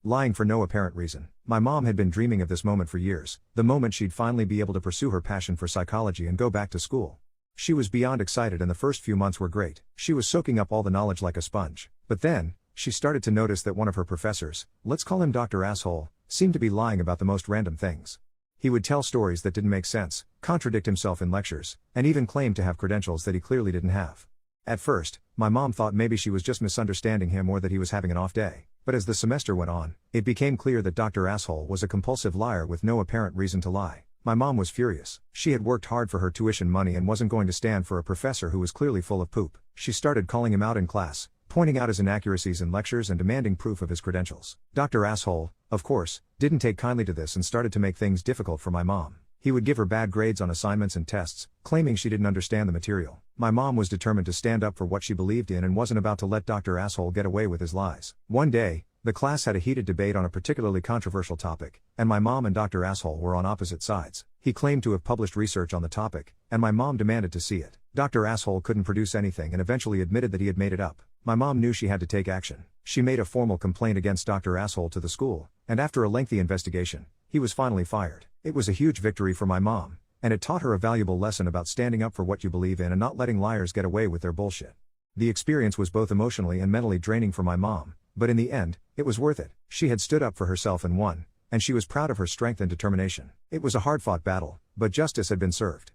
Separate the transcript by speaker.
Speaker 1: Lying for no apparent reason. My mom had been dreaming of this moment for years, the moment she'd finally be able to pursue her passion for psychology and go back to school. She was beyond excited and the first few months were great. She was soaking up all the knowledge like a sponge. But then, she started to notice that one of her professors, let's call him Dr. Asshole, seemed to be lying about the most random things. He would tell stories that didn't make sense, contradict himself in lectures, and even claim to have credentials that he clearly didn't have. At first, my mom thought maybe she was just misunderstanding him or that he was having an off day. But as the semester went on, it became clear that Dr. Asshole was a compulsive liar with no apparent reason to lie. My mom was furious. She had worked hard for her tuition money and wasn't going to stand for a professor who was clearly full of poop. She started calling him out in class, pointing out his inaccuracies in lectures and demanding proof of his credentials. Dr. Asshole, of course, didn't take kindly to this and started to make things difficult for my mom. He would give her bad grades on assignments and tests, claiming she didn't understand the material. My mom was determined to stand up for what she believed in and wasn't about to let Dr. Asshole get away with his lies. One day, the class had a heated debate on a particularly controversial topic, and my mom and Dr. Asshole were on opposite sides. He claimed to have published research on the topic, and my mom demanded to see it. Dr. Asshole couldn't produce anything and eventually admitted that he had made it up. My mom knew she had to take action. She made a formal complaint against Dr. Asshole to the school, and after a lengthy investigation, he was finally fired. It was a huge victory for my mom, and it taught her a valuable lesson about standing up for what you believe in and not letting liars get away with their bullshit. The experience was both emotionally and mentally draining for my mom, but in the end, it was worth it. She had stood up for herself and won, and she was proud of her strength and determination. It was a hard-fought battle, but justice had been served.